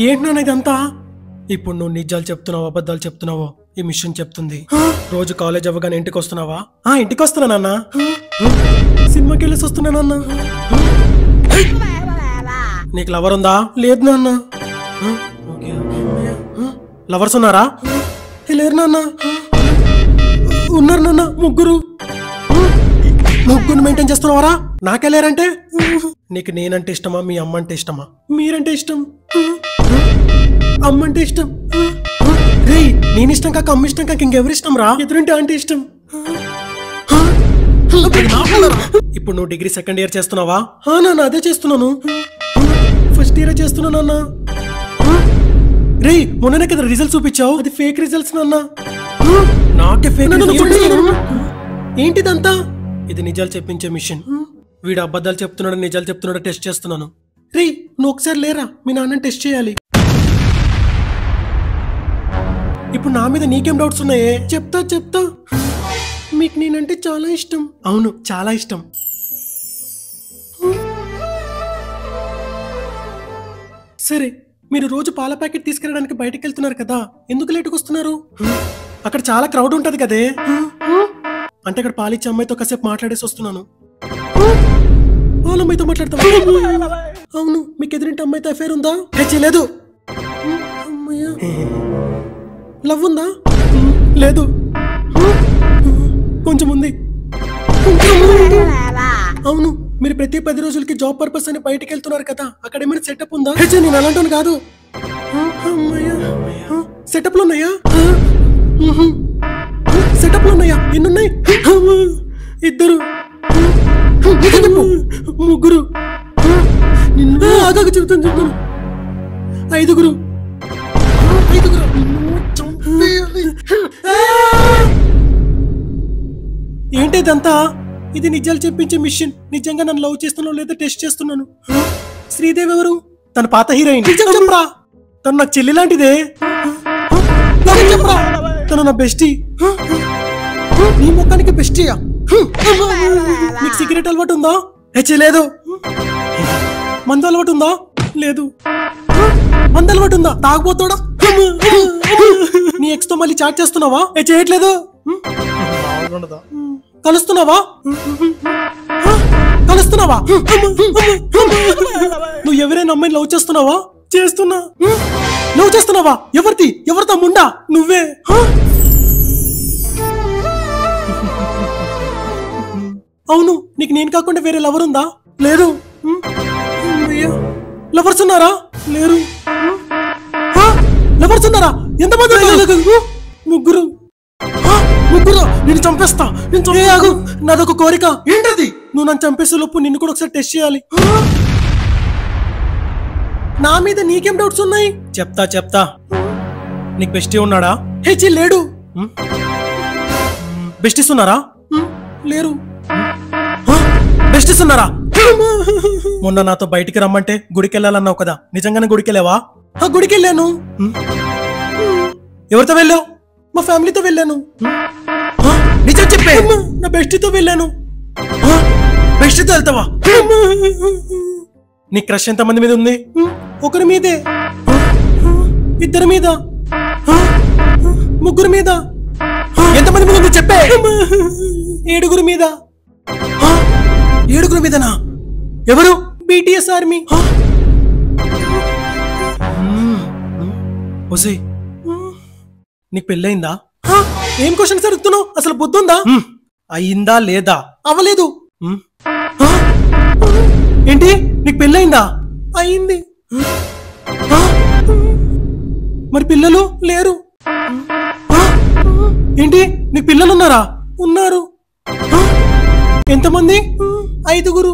ఏంటి నాన్న ఇదంతా? ఇప్పుడు నువ్వు నిజాలు చెప్తున్నావో అబద్ధాలు చెప్తున్నావో ఈ మిషన్ చెప్తుంది. రోజు కాలేజ్ అవ్వగానే ఇంటికి వస్తున్నావా? ఇంటికి వస్తున్నా నాన్న. సినిమాకి వెళ్ళేసి వస్తున్నా నాన్న. నీకు లవర్ ఉందా? లేదు నాన్న. లవర్స్ ఉన్నారా? లేరు నాన్న. ఉన్నారు నాన్న, ముగ్గురు. ముగ్గురు మెయింటైన్ చేస్తున్నావారా? నాకే లేరంటే? నీకు నేనంటే ఇష్టమా, మీ అమ్మ అంటే ఇష్టమా? మీరంటే ఇష్టం. అమ్మంటే ఇష్టం. రే, నేను ఇష్టం కాక అమ్మ ఇష్టం కాక ఇంకెవరి ఇష్టం రా? ఎదురింటి అంటే ఇష్టం. ఇప్పుడు నువ్వు డిగ్రీ సెకండ్ ఇయర్ చేస్తున్నావా? నాన్న అదే చేస్తున్నాను. ఫస్ట్ ఇయర్ చేస్తున్నా నాన్న. రే, మొన్ననే కదా రిజల్ట్స్ చూపించావు, అది ఫేక్ రిజల్ట్స్ నాన్న. నాకే ఫేక్. ఏంటిదంతా? ఇది నిజాలు చెప్పించే మిషన్. వీడు అబద్ధాలు చెప్తున్నాడు నిజాలు చెప్తున్నాడు టెస్ట్ చేస్తున్నాను. రే, నువ్వు ఒకసారి లేరా, మీ నాన్నని టెస్ట్ చేయాలి. ఇప్పుడు నా మీద నీకేం డౌట్స్ ఉన్నాయే? చెప్తా. మీకు నేనంటే చాలా ఇష్టం. అవును, చాలా ఇష్టం. సరే, మీరు రోజు పాల ప్యాకెట్ తీసుకెళ్ళడానికి బయటకు వెళ్తున్నారు కదా, ఎందుకు లేటుకు వస్తున్నారు? అక్కడ చాలా క్రౌడ్ ఉంటది కదే. అంటే అక్కడ పాలిచ్చే అమ్మాయితో కాసేపు మాట్లాడేసి వస్తున్నాను. వాళ్ళ అమ్మాయితో మాట్లాడతా. అవును, మీకు ఎదురింటి అమ్మాయితో అఫేర్ ఉందా? లేదు. అమ్మాయ్యా, లవ్ ఉందా? లేదు. కొంచెం ఉంది. అవును, మీరు ప్రతి 10 రోజులకి జాబ్ పర్పస్ అని బయటకు వెళ్తున్నారు కదా, అక్కడ ఏమైనా సెటప్ ఉందా? నేను అలాంటి కాదు. సెటప్లు ఉన్నాయా? సెటప్లు ఉన్నాయా? ఎన్నున్నాయి? 2, ముగ్గురు. ఆగాక చెప్తాను. 5. ఏంటిదంతా? ఇది నిజాలు చెప్పించే మిషన్. నిజంగా నన్ను లవ్ చేస్తున్నావు లేదా టెస్ట్ చేస్తున్నాను. శ్రీదేవి ఎవరు? తన పాత హీరోయిన్. చెప్పరా, తను నాకు చెల్లి లాంటిదే. చెప్పరా, తను నా బెస్టీ. నీ మొత్తానికి బెస్టీయా? నీకు సిగరెట్ అలవాటు ఉందా? లేదు. మందు అలవాటు ఉందా? లేదు. మందు అలవాటు ఉందా? తాగుపోతాడా? నీ ఎక్స్ తో మళ్ళీ చాట్ చేస్తున్నావా? చేయట్లేదు. కలుస్తున్నావా? నువ్వు ఎవరైనా అమ్మాయిని లవ్ చేస్తున్నావా? చేస్తున్నా. లవ్ చేస్తున్నావా? ఎవరితో ముండా? నువ్వే. అవును, నీకు నేను కాకుండా వేరే లవర్ ఉందా? లేదు. లవర్స్ ఉన్నారా? లేరు. లవర్స్ ఉన్నారా? ఎంతమంది? ముగ్గురు. నేను చంపేస్తా. నాదొక కోరిక. ఏంటది? నువ్వు నన్ను చంపేసే లోపు నిన్ను కూడా ఒకసారి టెస్ట్ చేయాలి. నా మీద నీకేం డౌట్స్ ఉన్నాయి? చెప్తా. నీకు బెస్టీ ఉన్నాడా? లేడు. బెస్టీస్ ఉన్నారా? లేరు. బెస్టీస్ ఉన్నారా? మొన్న నాతో బయటికి రమ్మంటే గుడికి వెళ్ళాలన్నావు కదా, నిజంగానే గుడికి వెళ్ళావా? గుడికి వెళ్ళాను. ఎవరితో వెళ్ళావు? మా ఫ్యామిలీతో వెళ్ళాను. నిజం చెప్పే. నా బెస్టీతో వెళ్ళాను. బెస్టీతో వెళ్తావా? నీ క్రష్ ఎంతమంది మీద ఉంది? ఒకరి మీదే. 2 మీద. 3 మీద. ఎంతమంది మీద ఉంది చెప్పే? 7 మీద. 7 మీదనా? ఎవరు? BTS army. ఒసేయ్, నీకు పెళ్ళయిందా? ఏం క్వశ్చన్స్ అడుగుతున్నావు? అసలు బుద్ధుందా? అయిందా లేదా? అవ్వలేదు. ఏంటి, నీకు పెళ్ళయిందా? అయింది. మరి పిల్లలు లేరు. ఏంటి, నీకు పిల్లలు ఉన్నారా? ఉన్నారు. ఎంతమంది? 5.